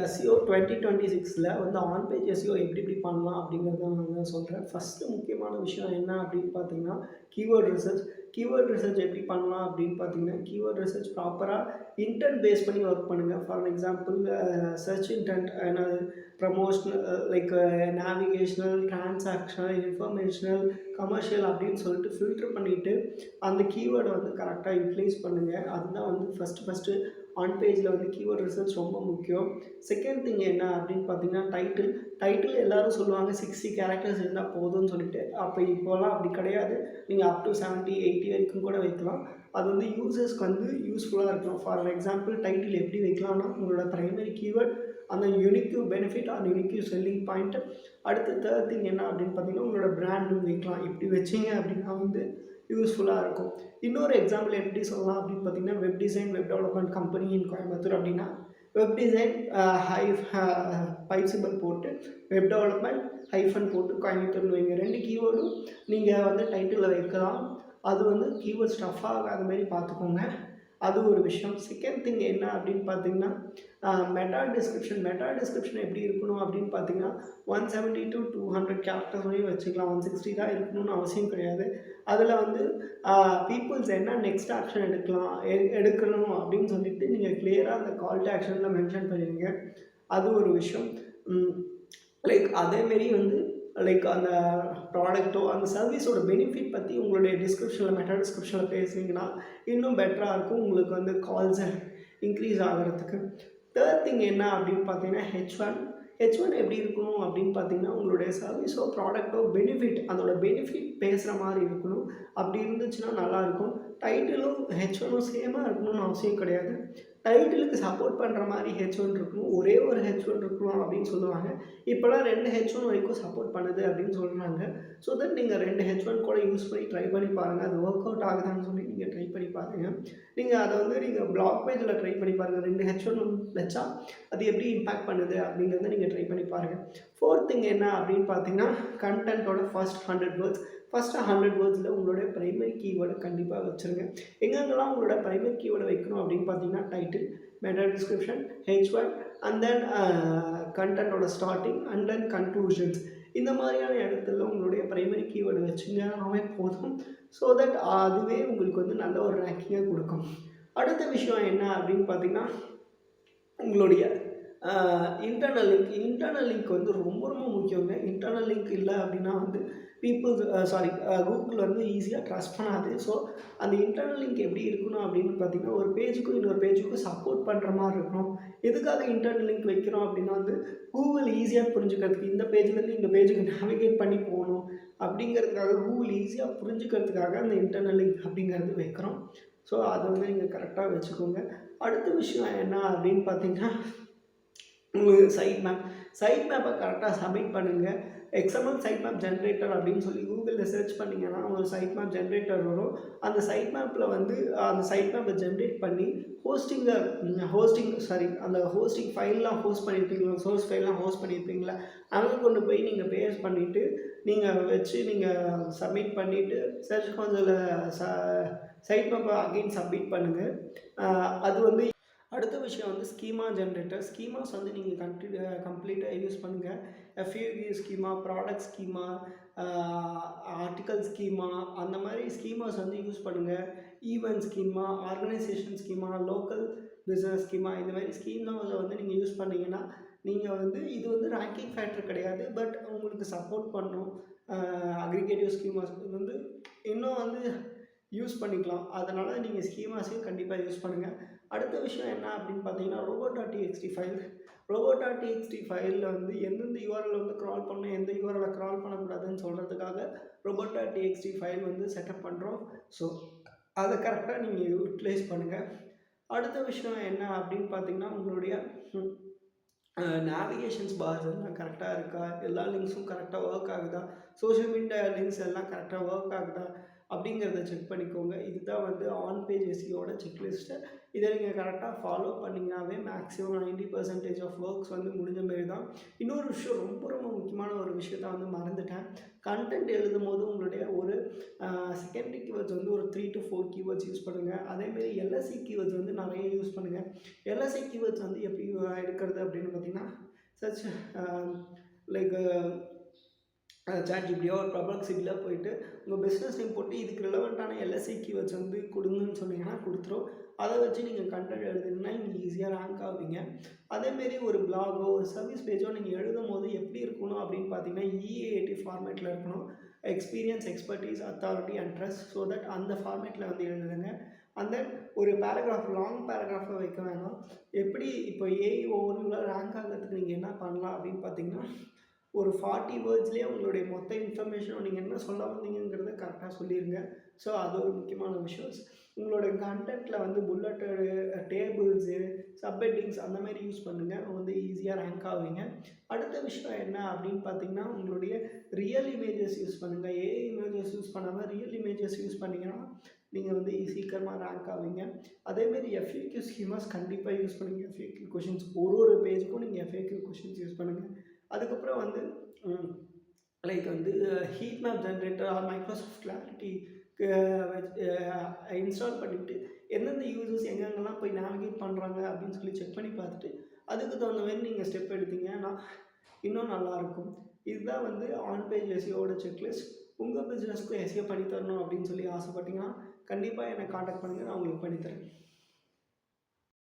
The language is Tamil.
எஸ்இஓ 2026ல வந்து ஆன் பேஜ் எஸ்இஓ எப்படி பண்ணலாம் அப்படிங்கிறத நான் வந்து சொல்கிறேன். ஃபஸ்ட்டு முக்கியமான விஷயம் என்ன அப்படின்னு பார்த்தீங்கன்னா, கீவேர்ட் ரிசர்ச். கீவேர்ட் ரிசர்ச் எப்படி பண்ணலாம் அப்படின்னு பார்த்தீங்கன்னா, கீவேர்ட் ரிசர்ச் ப்ராப்பராக இன்டென்ட் பேஸ் பண்ணி ஒர்க் பண்ணுங்கள். ஃபார் எக்ஸாம்பிள் சர்ச் இன்டென்ட் என்னது promotional like navigational, transactional, informational, commercial அப்படின்னு சொல்லிட்டு ஃபில்டர் பண்ணிவிட்டு அந்த கீவேர்டை வந்து கரெக்டாக யூட்டிலைஸ் பண்ணுங்கள். அதுதான் வந்து ஃபஸ்ட்டு ஆன் பேஜில் வந்து கீவேர்ட் ரிசர்ச் ரொம்ப முக்கியம். செகண்ட் திங் என்ன அப்படின்னு பார்த்தீங்கன்னா டைட்டில். டைட்டில் எல்லாரும் சொல்லுவாங்க 60 கேரக்டர்ஸ் இருந்தால் போதும்னு சொல்லிட்டு. அப்போ இப்போலாம் அப்படி கிடையாது. நீங்கள் அப் டு 70, 80 வரைக்கும் கூட வைக்கலாம். அது வந்து யூசர்ஸ்க்கு வந்து யூஸ்ஃபுல்லாக இருக்கணும். ஃபார் எக்ஸாம்பிள் டைட்டில் எப்படி வைக்கலாம்னா உங்களோட ப்ரைமரி கீவேர்ட், அந்த unique benefit R unique selling point. அடுத்து தேர்ட் திங் என்ன அப்படின்னு பார்த்தீங்கன்னா உங்களோட பிராண்டும் வைக்கலாம். இப்படி வச்சிங்க அப்படின்னா வந்து யூஸ்ஃபுல்லாக இருக்கும். இன்னொரு எக்ஸாம்பிள் எப்படி சொல்லலாம் அப்படின்னு பார்த்தீங்கன்னா web design, web development company in Coimbatore அப்படின்னா வெப் டிசைன் பைப் சிம்பல் போட்டு வெப் டெவலப்மெண்ட் ஹைஃபன் போட்டு கோயம்புத்தூர்னு வைங்க. 2 கீவேர்டும் நீங்கள் வந்து டைட்டிலில் வைக்கலாம். அது வந்து கீவேர்ட் ஸ்டஃப் ஆகாத மாதிரி பார்த்துக்கோங்க. அது ஒரு விஷயம். செகண்ட் திங் என்ன அப்படின்னு பார்த்தீங்கன்னா மெட்டா டிஸ்கிரிப்ஷன் எப்படி இருக்கணும் அப்படின்னு பார்த்தீங்கன்னா 170 to 200 கேரக்டர்ஸ் வரையும் வச்சுக்கலாம். 160 தான் இருக்கணும்னு அவசியம் கிடையாது. அதில் வந்து பீப்புள்ஸ் என்ன நெக்ஸ்ட் ஆக்ஷன் எடுக்கணும் அப்படின்னு சொல்லிட்டு நீங்கள் கிளியராக அந்த கால் டு ஆக்ஷனில் மென்ஷன் பண்ணிடுங்க. அது ஒரு விஷயம். லைக் அதேமாரி வந்து லைக் அந்த ப்ராடக்ட்டோ அந்த சர்வீஸோட பெனிஃபிட் பற்றி உங்களுடைய டிஸ்கிரிப்ஷனில் மெட்டா டிஸ்கிரிப்ஷனில் பேசுனீங்கன்னா இன்னும் பெட்டராக இருக்கும் உங்களுக்கு வந்து கால்ஸை இன்க்ரீஸ் ஆகிறதுக்கு. தேர்ட் திங் என்ன அப்படின்னு பார்த்தீங்கன்னா ஹெச் ஒன் எப்படி இருக்கணும் அப்படின்னு பார்த்தீங்கன்னா உங்களுடைய சர்வீஸோ ப்ராடக்ட்டோ பெனிஃபிட் அதோட பெனிஃபிட் பேசுகிற மாதிரி இருக்கணும். அப்படி இருந்துச்சுன்னா நல்லாயிருக்கும். டைட்டிலும் ஹெச்1ம் சேமாக இருக்கணும்னு அவசியம் கிடையாது. டைட்டிலுக்கு சப்போர்ட் பண்ணுற மாதிரி ஹெச்1 இருக்கணும். ஒரே ஒரு ஹெச்1 இருக்கணும் அப்படின்னு சொல்லுவாங்க. இப்போலாம் 2 ஹெச்1 வரைக்கும் சப்போர்ட் பண்ணுது அப்படின்னு சொல்கிறாங்க. ஸோ தட் நீங்கள் 2 ஹெச்1 கூட யூஸ் பண்ணி ட்ரை பண்ணி பாருங்கள். அது ஒர்க் அவுட் ஆகுதான்னு சொல்லி நீங்கள் ட்ரை பண்ணி பாருங்கள். நீங்கள் அதை வந்து நீங்கள் பிளாக் பேஜில் ட்ரை பண்ணி பாருங்கள். 2 ஹெச்1 வச்சா அது எப்படி இம்பேக்ட் பண்ணுது அப்படிங்கிறத நீங்கள் ட்ரை பண்ணி பாருங்கள். ஃபோர்த் திங் என்ன அப்படின்னு பார்த்தீங்கன்னா கண்டென்ட்டோட ஃபர்ஸ்ட் 100 வேர்ட்ஸ். ஃபஸ்ட்டு 100 வேர்ட்ஸில் உங்களுடைய ப்ரைமரி கீவேர்டை கண்டிப்பாக வச்சுருங்க. எங்கெங்கெல்லாம் உங்களோட ப்ரைமரி கீவேர்டை வைக்கணும் அப்படின்னு பார்த்தீங்கன்னா title, meta description, H one and then கண்டென்ட்டோட ஸ்டார்டிங் அண்ட் தென் கன்க்ளூஷன்ஸ். இந்த மாதிரியான இடத்துல உங்களுடைய ப்ரைமரி கீவேர்டு வச்சுங்கனாவே போதும். ஸோ தட் அதுவே உங்களுக்கு வந்து நல்ல ஒரு ரேங்கிங்கை கொடுக்கும். அடுத்த விஷயம் என்ன அப்படின்னு பார்த்தீங்கன்னா உங்களுடைய இன்டர்னல் லிங்க் வந்து ரொம்ப ரொம்ப முக்கியங்க. இன்டர்னல் லிங்க் இல்லை அப்படின்னா வந்து கூகுள் வந்து ஈஸியாக ட்ரஸ்ட் பண்ணாது. ஸோ அந்த இன்டர்னல் லிங்க் எப்படி இருக்கணும் அப்படின்னு பார்த்தீங்கன்னா ஒரு பேஜுக்கும் இன்னொரு பேஜுக்கும் சப்போர்ட் பண்ணுற மாதிரி இருக்கணும். எதுக்காக இன்டர்னல் லிங்க் வைக்கிறோம் அப்படின்னா வந்து கூகுள் ஈஸியாக புரிஞ்சுக்கிறதுக்கு இந்த பேஜ்லேருந்து இந்த பேஜுக்கு நேவிகேட் பண்ணி போகணும் அப்படிங்கிறதுக்காக கூகுள் ஈஸியாக புரிஞ்சுக்கிறதுக்காக அந்த இன்டர்னல் லிங்க் அப்படிங்கிறது வைக்கிறோம். ஸோ அதை வந்து நீங்கள் கரெக்டாக வச்சுக்கோங்க. அடுத்த விஷயம் என்ன அப்படின்னு பார்த்தீங்கன்னா உங்களுக்கு சைட் மேப்பை கரெக்டாக சப்மிட் பண்ணுங்கள். எக்ஸ்எம்எல் சைட் மேப் ஜென்ரேட்டர் அப்படின்னு சொல்லி கூகுளில் சர்ச் பண்ணிங்கன்னா ஒரு சைட் மேப் ஜென்ரேட்டர் வரும். அந்த சைட் மேப்பில் வந்து அந்த சைட் மேப்பை ஜென்ரேட் பண்ணி அந்த ஹோஸ்டிங் ஃபைல்லாம் ஹோஸ்ட் பண்ணியிருப்பீங்களா, சோர்ஸ் ஃபைல்லாம் ஹோஸ்ட் பண்ணியிருப்பீங்களா, அங்கே கொண்டு போய் நீங்கள் பேஸ்ட் பண்ணிவிட்டு நீங்கள் வச்சு நீங்கள் சப்மிட் பண்ணிவிட்டு சர்ச் கன்சோலில் சைட் மேப்பை அகைன் சப்மிட் பண்ணுங்கள். அது வந்து அடுத்த விஷயம் வந்து ஸ்கீமா ஜென்ரேட்டர். ஸ்கீமாஸ் வந்து நீங்கள் கம்ப்ளீட்டாக யூஸ் பண்ணுங்கள். FUV schema, product schema, article schema, அந்த மாதிரி ஸ்கீமாஸ் வந்து யூஸ் பண்ணுங்கள். Event schema, organisation schema, local business schema, இந்த மாதிரி ஸ்கீமாவில் வந்து நீங்கள் யூஸ் பண்ணிங்கன்னா நீங்கள் வந்து இது வந்து ரேங்கிங் ஃபேக்டர் கிடையாது. பட் உங்களுக்கு சப்போர்ட் பண்ணும். அக்ரிகேட்டிவ் ஸ்கீமாஸ் வந்து இன்னும் வந்து யூஸ் பண்ணிக்கலாம். அதனால் நீங்கள் ஸ்கீமாஸையும் கண்டிப்பாக யூஸ் பண்ணுங்கள். அடுத்த விஷயம் என்ன அப்படின்னு பார்த்தீங்கன்னா ரோபோ.txt ஃபைலில் வந்து எந்தெந்த யூஆர்எல் வந்து க்ரால் பண்ணணும், எந்த யூஆர்எலை க்ரால் பண்ணக்கூடாதுன்னு சொல்கிறதுக்காக ரோபோ.txt ஃபைல் வந்து செட்டப் பண்ணுறோம். ஸோ அதை கரெக்டாக நீங்கள் யூட்டிலைஸ் பண்ணுங்கள். அடுத்த விஷயம் என்ன அப்படின்னு பார்த்தீங்கன்னா உங்களுடைய நேவிகேஷன்ஸ் பார்ஸ் எல்லாம் கரெக்டாக இருக்கா, எல்லா லிங்க்ஸும் கரெக்டாக ஒர்க் ஆகுதா, சோஷியல் மீடியா லிங்க்ஸ் எல்லாம் கரெக்டாக ஒர்க் ஆகுதா அப்படிங்கிறத செக் பண்ணிக்கோங்க. இதுதான் வந்து ஆன் பேஜ் எஸ்இஓட செக்லிஸ்ட்டு. இதை நீங்கள் கரெக்டாக ஃபாலோ பண்ணிங்கனாவே மேக்ஸிமம் 90% ஆஃப் ஒர்க்ஸ் வந்து முடிஞ்ச மாரி தான். இன்னொரு விஷயம் ரொம்ப ரொம்ப முக்கியமான ஒரு விஷயத்த வந்து மறந்துட்டேன். கண்டென்ட் எழுதும் போது உங்களுடைய ஒரு செகண்டரி கீவேர்ட்ஸ் வந்து ஒரு 3 to 4 கீவேர்ட்ஸ் யூஸ் பண்ணுங்கள். அதேமாரி எல்எஸ்சி கீவேர்ட்ஸ் வந்து நிறைய யூஸ் பண்ணுங்கள். எல்எஸ்சி கீவேர்ட்ஸ் வந்து எப்படி எடுக்கிறது அப்படின்னு பார்த்தீங்கன்னா சச் லைக் சாட்ஜிபிடியோ ஒரு பர்ப்ளெக்ஸிட்டிலோ போயிட்டு உங்கள் பிஸ்னஸ் நேம் போட்டு இதுக்கு ரிலவெண்ட்டான எல்எஸ்ஐ கீவேர்ட்ஸ் வந்து கொடுங்கன்னு சொன்னீங்கன்னா கொடுத்துரும். அதை வச்சு நீங்கள் கண்டென்ட் எழுதுனீங்கன்னா நீங்கள் ஈஸியாக ரேங்க் ஆவீங்க. அதேமாரி ஒரு பிளாகோ ஒரு சர்வீஸ் பேஜோ நீங்கள் எழுதும்போது எப்படி இருக்கணும் அப்படின்னு பார்த்தீங்கன்னா EA80 ஃபார்மேட்டில் இருக்கணும். Experience, expertise, authority and trust. So that அந்த ஃபார்மேட்டில் வந்து எழுதுங்க. அண்ட் தென் ஒரு பேராகிராஃப், லாங் பேராகிராஃபாக வைக்க வேணாம். எப்படி இப்போ ஏஐ ஓவர்வியூவில் ரேங்க் ஆகிறதுக்கு நீங்கள் என்ன பண்ணலாம் அப்படின்னு பார்த்தீங்கன்னா ஒரு 40 வேர்ட்ஸ்லேயே உங்களுடைய மொத்த இன்ஃபர்மேஷனும் நீங்கள் என்ன சொல்ல வந்தீங்கங்கிறத கரெக்டாக சொல்லிடுங்க. ஸோ அது ஒரு முக்கியமான விஷயம். உங்களோட கண்டென்ட்டில் வந்து புல்லட்டடு, டேபிள்ஸு, சப்ஹெட்டிங்ஸ் அந்த மாதிரி யூஸ் பண்ணுங்கள். வந்து ஈஸியாக ரேங்க் ஆவீங்க. அடுத்த விஷயம் என்ன அப்படின்னு பார்த்தீங்கன்னா உங்களுடைய ரியல் இமேஜஸ் யூஸ் பண்ணுங்கள். ஏஐ இமேஜஸ் யூஸ் பண்ணாமல் ரியல் இமேஜஸ் யூஸ் பண்ணிங்கன்னா நீங்கள் வந்து சீக்கிரமாக ரேங்க் ஆவீங்க. அதேமாரி FAQ ஸ்கீமாஸ் கண்டிப்பாக யூஸ் பண்ணுங்கள். FAQ கொஷின்ஸ் ஒரு பேஜுக்கும் நீங்கள் FAQ கொஷின்ஸ் யூஸ் பண்ணுங்கள். அதுக்கப்புறம் வந்து லைக் வந்து heat map generator or Microsoft Clarity install பண்ணிவிட்டு எந்தெந்த யூசர்ஸ் எங்கெங்கெல்லாம் போய் நேவிகேட் பண்ணுறாங்க அப்படின்னு சொல்லி செக் பண்ணி பார்த்துட்டு அதுக்கு தகுந்த மாதிரி நீங்கள் ஸ்டெப் எடுத்தீங்கன்னா இன்னும் நல்லாயிருக்கும். இதுதான் வந்து ஆன் பேஜ் எஸ்இஓட செக்லிஸ்ட். உங்கள் பிஸ்னஸ்க்கும் எஸ்இஓ பண்ணி தரணும் அப்படின்னு சொல்லி ஆசைப்பட்டீங்கன்னா கண்டிப்பாக என்னை காண்டாக்ட் பண்ணுங்கள், நான் உங்களுக்கு பண்ணித்தரேன்.